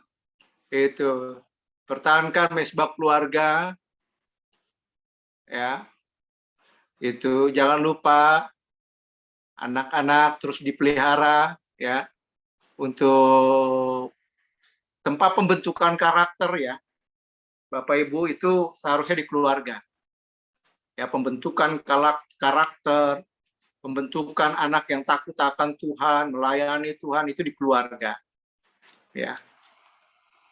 itu. Pertahankan mesbah keluarga, ya. Itu jangan lupa anak-anak terus dipelihara, ya, untuk tempat pembentukan karakter, ya. Bapak Ibu, itu seharusnya di keluarga. Ya, pembentukan karakter, pembentukan anak yang takut akan Tuhan, melayani Tuhan itu di keluarga. Ya.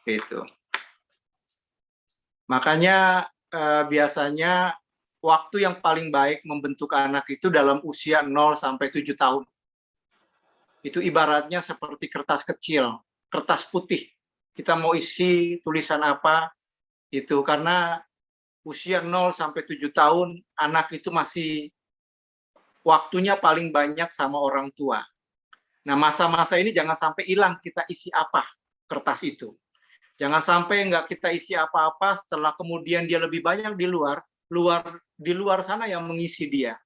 Itu. Makanya biasanya waktu yang paling baik membentuk anak itu dalam usia 0 sampai 7 tahun. Itu ibaratnya seperti kertas kecil, kertas putih. Kita mau isi tulisan apa, itu karena usia 0 sampai 7 tahun, anak itu masih waktunya paling banyak sama orang tua. Nah, masa-masa ini jangan sampai hilang kita isi apa kertas itu. Jangan sampai nggak kita isi apa-apa setelah kemudian dia lebih banyak di luar sana yang mengisi dia.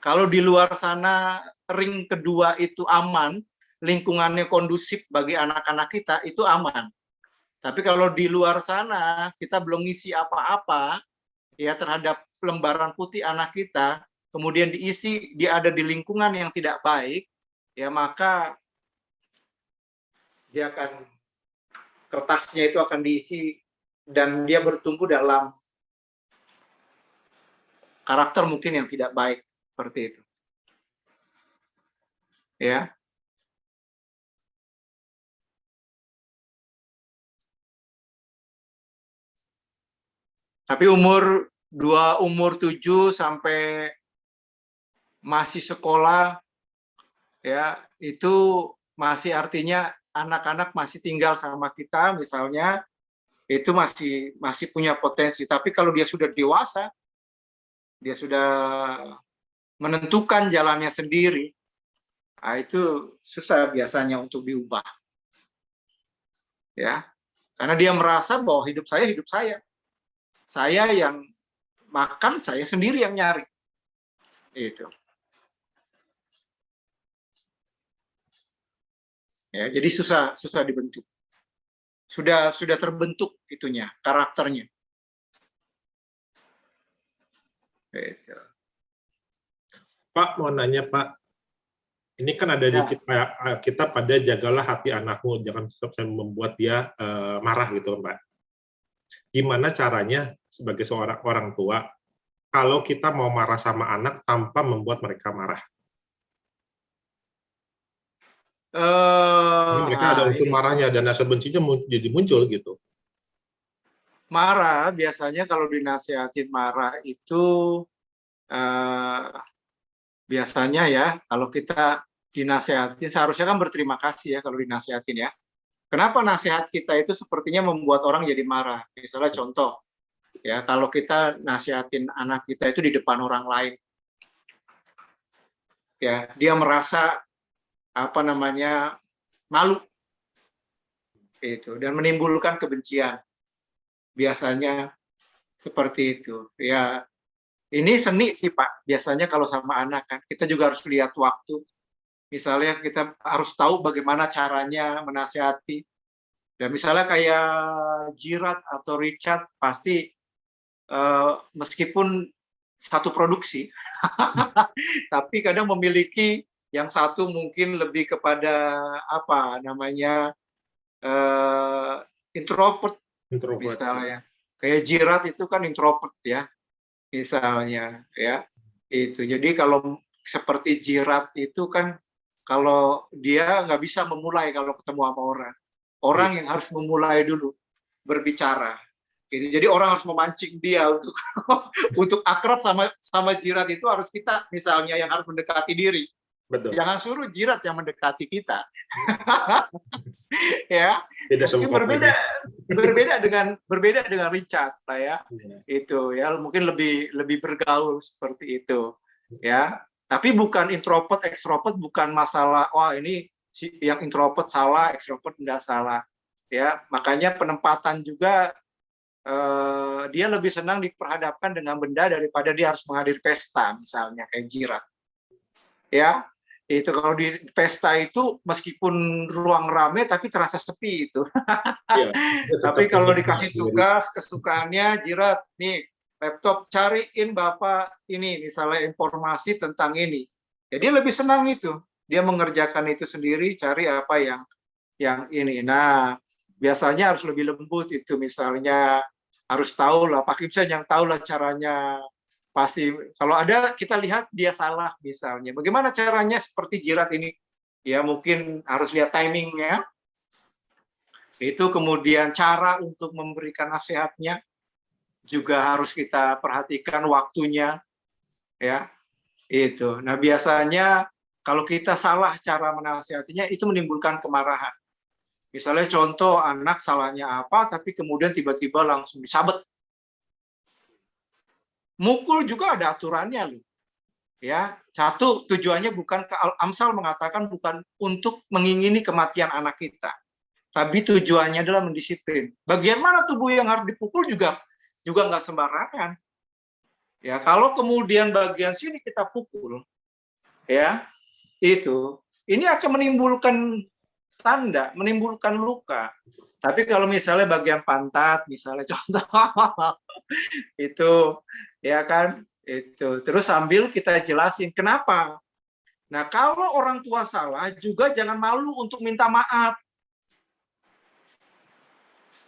Kalau di luar sana ring kedua itu aman, lingkungannya kondusif bagi anak-anak kita, itu aman. Tapi kalau di luar sana kita belum ngisi apa-apa ya terhadap lembaran putih anak kita, kemudian diisi dia ada di lingkungan yang tidak baik, ya maka dia akan kertasnya itu akan diisi dan dia bertumbuh dalam karakter mungkin yang tidak baik seperti itu. Ya. Tapi umur 7 sampai masih sekolah ya itu masih artinya anak-anak masih tinggal sama kita misalnya itu masih punya potensi. Tapi kalau dia sudah dewasa, dia sudah menentukan jalannya sendiri, nah itu susah biasanya untuk diubah. Ya. Karena dia merasa bahwa hidup saya. Saya yang makan, saya sendiri yang nyari. Itu. Ya, jadi susah dibentuk. Sudah terbentuk itunya, karakternya. Itu. Pak, mau nanya Pak, ini kan ada di kita pada jagalah hati anakmu, jangan sampai membuat dia marah gitu Pak. Gimana caranya sebagai seorang orang tua, kalau kita mau marah sama anak tanpa membuat mereka marah? Mereka ada unsur marahnya dan rasa bencinya jadi muncul gitu. Marah, biasanya kalau dinasihatin marah itu biasanya ya, kalau kita dinasihatin, seharusnya kan berterima kasih ya kalau dinasihatin ya. Kenapa nasihat kita itu sepertinya membuat orang jadi marah? Misalnya contoh, ya kalau kita nasihatin anak kita itu di depan orang lain, ya dia merasa malu, itu dan menimbulkan kebencian. Biasanya seperti itu. Ya, ini seni sih Pak. Biasanya kalau sama anak kan, kita juga harus lihat waktu. Misalnya kita harus tahu bagaimana caranya menasihati. Dan misalnya kayak Jirat atau Richard pasti meskipun satu produksi, tapi kadang memiliki yang satu mungkin lebih kepada introvert misalnya. Kayak Jirat itu kan introvert ya, misalnya ya. Itu. Jadi kalau seperti Jirat itu kan kalau dia nggak bisa memulai kalau ketemu sama orang yang harus memulai dulu berbicara. Gitu. Jadi orang harus memancing dia untuk untuk akrab sama Jirat itu harus kita misalnya yang harus mendekati diri. Betul. Jangan suruh Jirat yang mendekati kita. Ya. Mungkin berbeda dengan Richard lah ya. Itu ya mungkin lebih bergaul seperti itu. Ya. Tapi bukan introvert, ekstrovert bukan masalah ini yang introvert salah, ekstrovert tidak salah. Ya, makanya penempatan juga dia lebih senang diperhadapkan dengan benda daripada dia harus menghadiri pesta, misalnya kayak jirat. Ya, itu kalau di pesta itu meskipun ruang rame tapi terasa sepi itu. Iya. Tapi kalau dikasih tugas kesukaannya jirat, nih laptop cariin Bapak ini misalnya informasi tentang ini. Jadi lebih senang itu. Dia mengerjakan itu sendiri, cari apa yang ini. Nah, biasanya harus lebih lembut itu, misalnya harus tahu lah, Pak Kimsen yang tahu lah caranya. Pasti kalau ada kita lihat dia salah misalnya, bagaimana caranya seperti jirat ini, ya mungkin harus lihat timingnya, itu kemudian cara untuk memberikan nasihatnya juga harus kita perhatikan waktunya, ya itu. Nah biasanya kalau kita salah cara menasihatinya itu menimbulkan kemarahan. Misalnya contoh anak salahnya apa, tapi kemudian tiba-tiba langsung disabet. Mukul juga ada aturannya loh. Ya, satu tujuannya bukan Amsal mengatakan bukan untuk mengingini kematian anak kita, tapi tujuannya adalah mendisiplin. Bagian mana tubuh yang harus dipukul juga nggak sembarangan. Ya, kalau kemudian bagian sini kita pukul, ya itu, ini akan menimbulkan tanda, menimbulkan luka. Tapi kalau misalnya bagian pantat, misalnya contoh itu, ya kan, itu. Terus sambil kita jelasin kenapa. Nah, kalau orang tua salah juga jangan malu untuk minta maaf.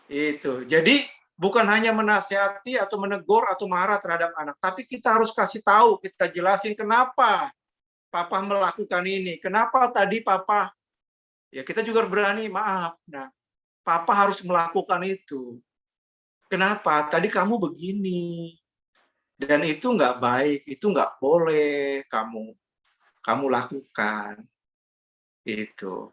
Itu. Jadi bukan hanya menasihati atau menegur atau marah terhadap anak, tapi kita harus kasih tahu, kita jelasin kenapa Papa melakukan ini, kenapa tadi Papa, ya kita juga berani maaf. Nah, Papa harus melakukan itu. Kenapa? Tadi kamu begini. Dan itu nggak baik, itu nggak boleh kamu lakukan. Itu.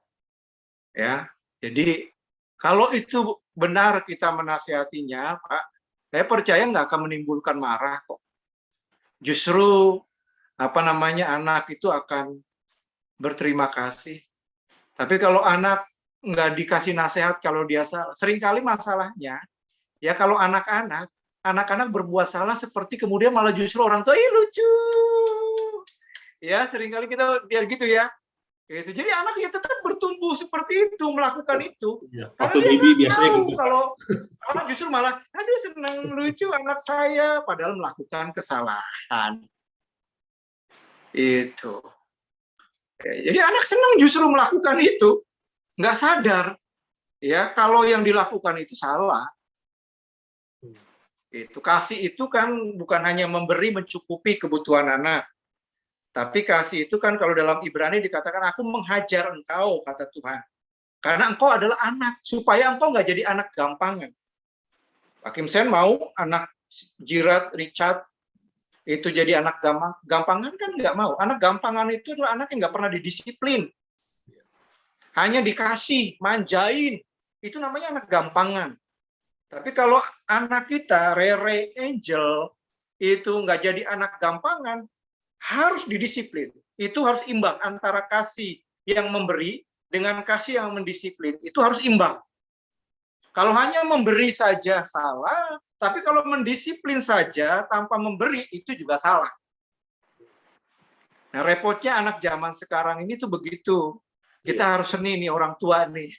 Ya. Jadi kalau itu benar kita menasihatinya, Pak, saya percaya nggak akan menimbulkan marah kok. Justru anak itu akan berterima kasih. Tapi kalau anak nggak dikasih nasihat kalau dia salah, seringkali masalahnya ya kalau anak-anak berbuat salah seperti kemudian malah justru orang tua lucu. Ya, seringkali kita biar gitu ya. Itu. Jadi anak ya tetap bertumbuh seperti itu, melakukan itu. Ya, Karena waktu dia baby nggak biasanya tahu gitu. kalau anak justru malah, aduh senang lucu anak saya, padahal melakukan kesalahan. Itu. Jadi anak senang justru melakukan itu, nggak sadar ya kalau yang dilakukan itu salah. Itu kasih itu kan bukan hanya memberi mencukupi kebutuhan anak, tapi kasih itu kan kalau dalam Ibrani dikatakan aku menghajar engkau kata Tuhan, karena engkau adalah anak supaya engkau nggak jadi anak gampangan. Pak Kim Sen mau anak jirat Richard itu jadi anak gampangan kan nggak mau. Anak gampangan itu adalah anak yang nggak pernah didisiplin, hanya dikasih, manjain, itu namanya anak gampangan. Tapi kalau anak kita, Rere Angel, itu nggak jadi anak gampangan, harus didisiplin. Itu harus imbang antara kasih yang memberi dengan kasih yang mendisiplin. Itu harus imbang. Kalau hanya memberi saja salah, tapi kalau mendisiplin saja tanpa memberi, itu juga salah. Nah, repotnya anak zaman sekarang ini tuh begitu. Kita harus seni nih orang tua nih.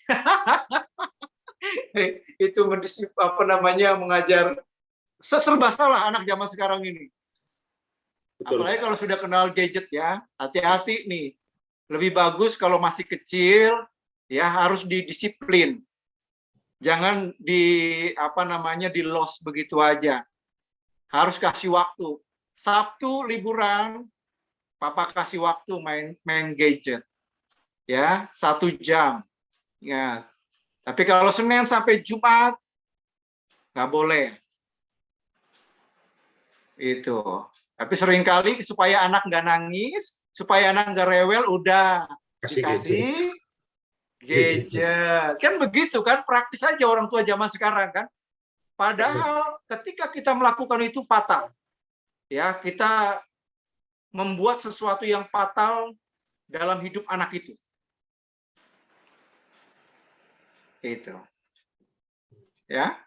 Itu mengajar serba salah anak zaman sekarang ini. Betul. Apalagi kalau sudah kenal gadget ya, hati-hati nih. Lebih bagus kalau masih kecil ya harus didisiplin. Jangan di los begitu aja. Harus kasih waktu. Sabtu liburan, Papa kasih waktu main gadget. Ya, 1 jam. Ya. Tapi kalau Senin sampai Jumat nggak boleh. Itu. Tapi seringkali supaya anak nggak nangis, supaya anak nggak rewel, udah dikasih gadget. Kan begitu kan, praktis aja orang tua zaman sekarang kan. Padahal ketika kita melakukan itu fatal. Ya, kita membuat sesuatu yang fatal dalam hidup anak itu. Itu. Ya.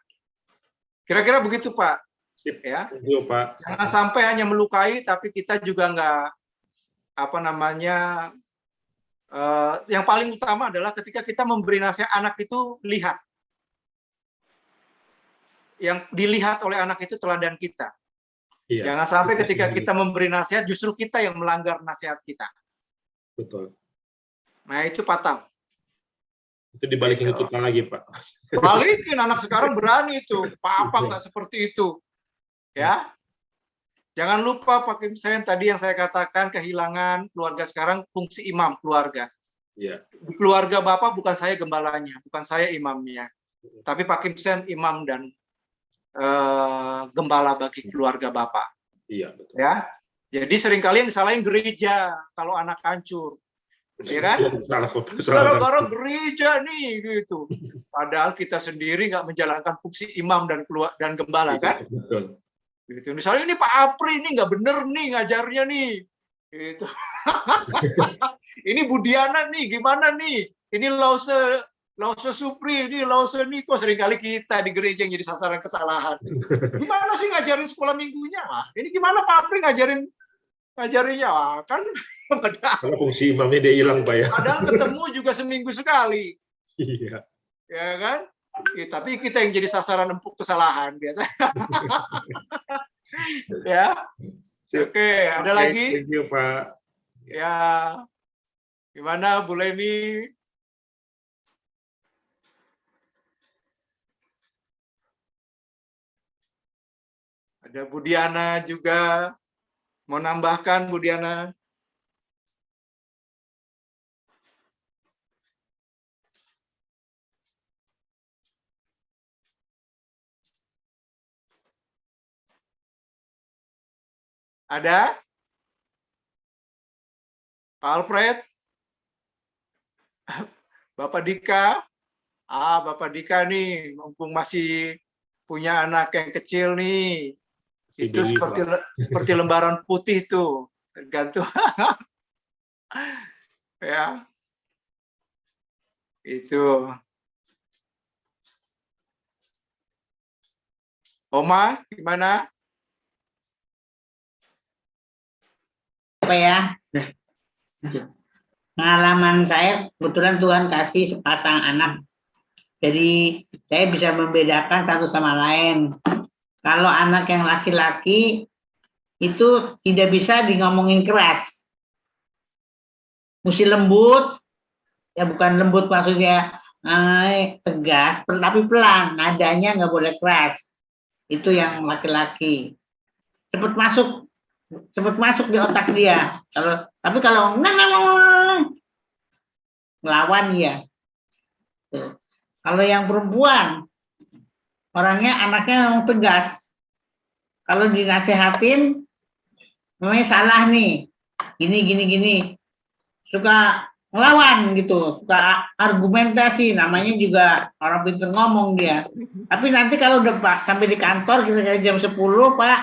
Kira-kira begitu Pak. Sip. Ya, Thank you, Pak. jangan sampai hanya melukai, tapi kita juga nggak yang paling utama adalah ketika kita memberi nasihat, anak itu lihat. Yang dilihat oleh anak itu teladan kita. Iya, Jangan sampai ketika kita memberi nasihat, justru kita yang melanggar nasihat kita. betul. Nah, itu patah. Itu dibalikin ke kita lagi, Pak. Balikin, anak sekarang berani itu. Papa nggak seperti itu. Ya. Jangan lupa Pak Kim Sen, tadi yang saya katakan, kehilangan keluarga sekarang, fungsi imam keluarga. Iya. Di keluarga Bapak bukan saya gembalanya, bukan saya imamnya. Tapi Pak Kim Sen imam dan gembala bagi keluarga Bapak. Iya, betul. Ya. Jadi seringkali yang disalahin gereja kalau anak hancur. Ya kan? Gara-gara gereja nih gitu. Padahal kita sendiri nggak menjalankan fungsi imam dan gembala kan? Betul. Gitu. Misalnya ini Pak Apri ini nggak bener nih ngajarnya nih. Gitu. Ini Budiana nih gimana nih? Ini Lause Supri, ini Lause Niko. Seringkali kita di gereja yang jadi sasaran kesalahan. Gimana sih ngajarin sekolah minggunya? Wah, ini gimana Pak Apri ngajarinya? Wah, kan Karena fungsi imamnya dia hilang, Pak ya. padahal ketemu juga seminggu sekali. Iya. Ya kan? Tapi kita yang jadi sasaran empuk kesalahan biasanya. Ya. Oke, ada lagi? Thank you, Pak. Ya. Gimana Bu Leni? Ada Bu Diana juga. Mau nambahkan Bu Diana? Ada? Pak Alfred? Bapak Dika? Bapak Dika nih, mumpung masih punya anak yang kecil nih. Itu seperti lembaran putih tuh. Tergantung. Ya. Itu. Oma, gimana? Apa ya? Pengalaman saya kebetulan Tuhan kasih sepasang anak. Jadi saya bisa membedakan satu sama lain. Kalau anak yang laki-laki itu tidak bisa ngomongin keras. Mesti lembut, ya bukan lembut maksudnya tegas, tapi pelan, nadanya nggak boleh keras. Itu yang laki-laki. Cepat masuk di otak dia. Tapi kalau ngelawan ya. Kalau yang perempuan, anaknya memang tegas. Kalau dinasehatin, namanya salah nih, gini. Suka ngelawan gitu, suka argumentasi, namanya juga orang pintar ngomong dia. Tapi nanti kalau udah Pak, sampai di kantor, kira-kira jam 10, Pak,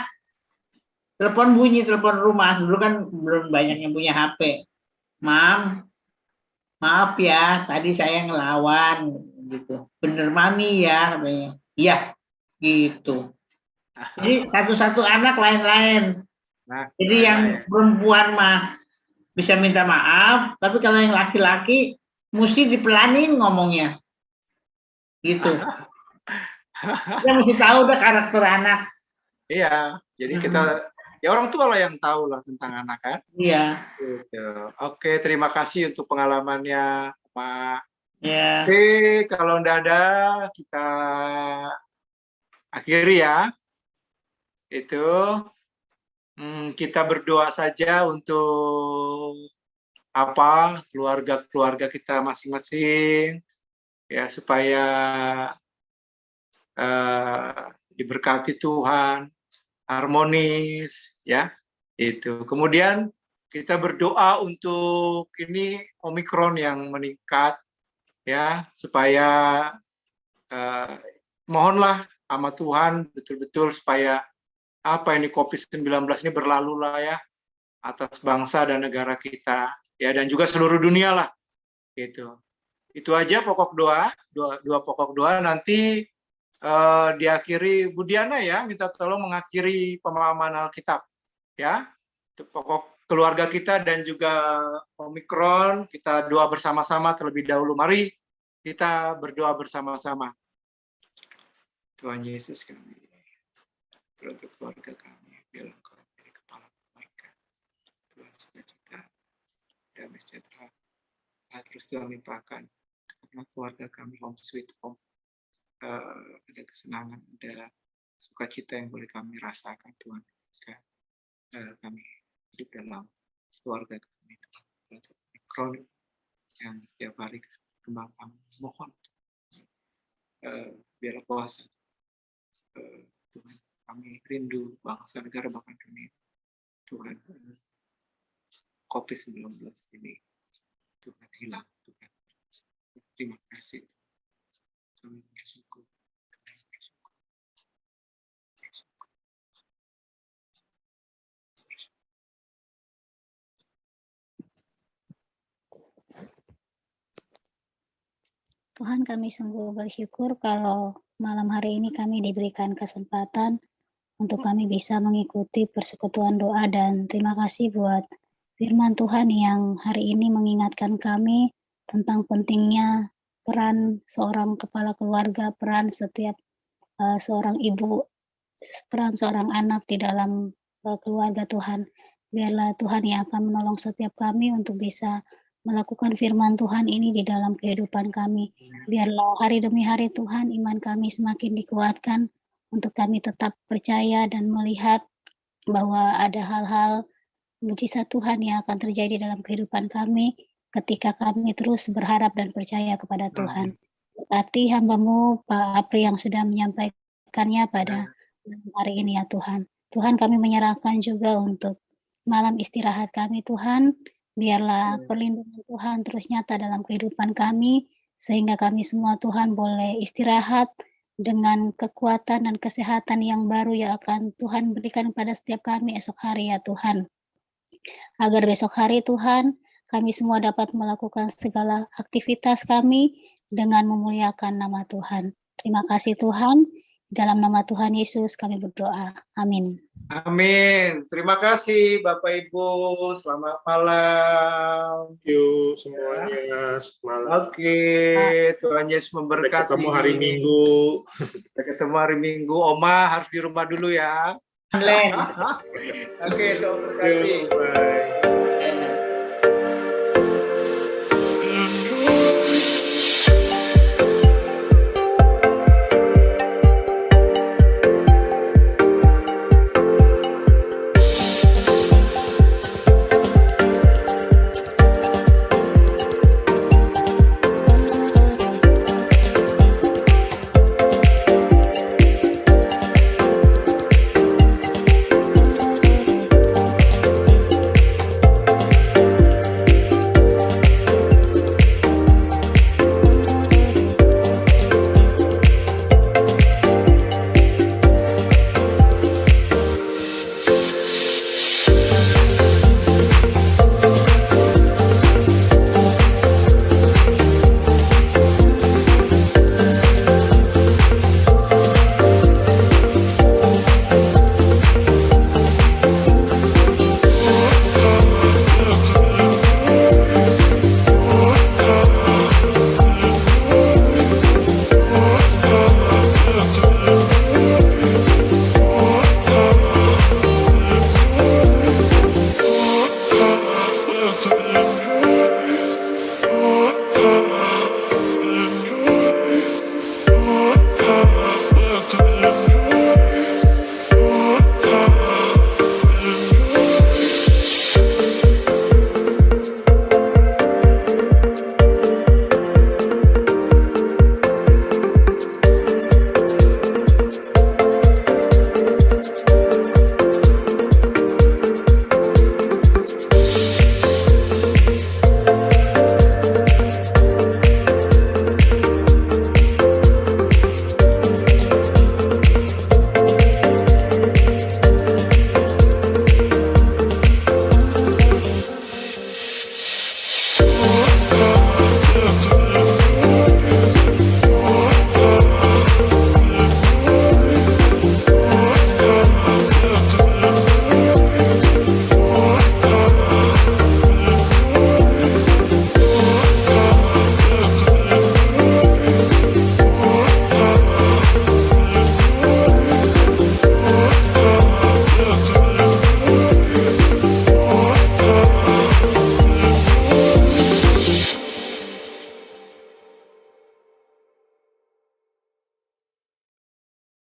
telepon rumah. Dulu kan belum banyak yang punya HP. Maaf ya, tadi saya ngelawan gitu. Bener Mami ya, katanya. Iya, gitu. Jadi satu-satu anak lain-lain. Jadi yang perempuan mah bisa minta maaf, tapi kalau yang laki-laki mesti dipelanin ngomongnya. Gitu. Kita mesti tahu deh karakter anak. Iya, jadi ya orang tua lah yang tahu lah tentang anak kan. Iya. Gitu. Oke, terima kasih untuk pengalamannya Pak. Ya. Oke, kalau enggak ada kita akhiri ya. Itu kita berdoa saja untuk keluarga kita masing-masing ya, supaya diberkati Tuhan, harmonis ya. Itu. Kemudian kita berdoa untuk ini Omikron yang meningkat ya, supaya mohonlah sama Tuhan betul-betul supaya ini COVID-19 ini berlalu lah ya atas bangsa dan negara kita ya, dan juga seluruh dunia lah gitu. Itu aja pokok doa, dua pokok doa. Nanti diakhiri Bu Diana ya, minta tolong mengakhiri pemahaman Alkitab ya. Untuk pokok keluarga kita dan juga Omikron, kita doa bersama-sama terlebih dahulu. Mari kita berdoa bersama-sama. Tuhan Yesus kami, untuk keluarga kami, biarlah Engkau menjadi kepala mereka. Tuhan sukacita, damai sejahtera, terus Tuhan limpahkan karena keluarga kami home sweet home. Ada kesenangan, ada sukacita yang boleh kami rasakan Tuhan. Kami hidup dalam keluarga kami Tuhan. Kronik yang setiap hari kembang kami mohon biar kuasa Tuhan. Kami rindu bangsa negara bahkan dunia Tuhan. COVID-19 ini Tuhan hilang Tuhan. Terima kasih. Kami bersyukur. Tuhan, kami sungguh bersyukur kalau malam hari ini kami diberikan kesempatan untuk kami bisa mengikuti persekutuan doa, dan terima kasih buat firman Tuhan yang hari ini mengingatkan kami tentang pentingnya peran seorang kepala keluarga, peran setiap seorang ibu, peran seorang anak di dalam keluarga Tuhan. Biarlah Tuhan yang akan menolong setiap kami untuk bisa melakukan firman Tuhan ini di dalam kehidupan kami. Biarlah hari demi hari Tuhan, iman kami semakin dikuatkan untuk kami tetap percaya dan melihat bahwa ada hal-hal mujizat Tuhan yang akan terjadi dalam kehidupan kami ketika kami terus berharap dan percaya kepada Tuhan. Berkati hamba-Mu Pak Apri yang sudah menyampaikannya pada hari ini ya Tuhan. Tuhan, kami menyerahkan juga untuk malam istirahat kami Tuhan. Biarlah perlindungan Tuhan terus nyata dalam kehidupan kami, sehingga kami semua Tuhan boleh istirahat dengan kekuatan dan kesehatan yang baru yang akan Tuhan berikan pada setiap kami esok hari ya Tuhan. Agar besok hari Tuhan, kami semua dapat melakukan segala aktivitas kami dengan memuliakan nama Tuhan. Terima kasih Tuhan. Dalam nama Tuhan Yesus kami berdoa. Amin. Amin. Terima kasih Bapak Ibu. Selamat malam. Thank you semuanya. Semalam. Oke, Tuhan Yesus Sampai memberkati. ketemu hari Minggu. Sampai ketemu hari Minggu. Oma harus di rumah dulu ya. Online. Oke, Tuhan Thank berkati. you. Bye.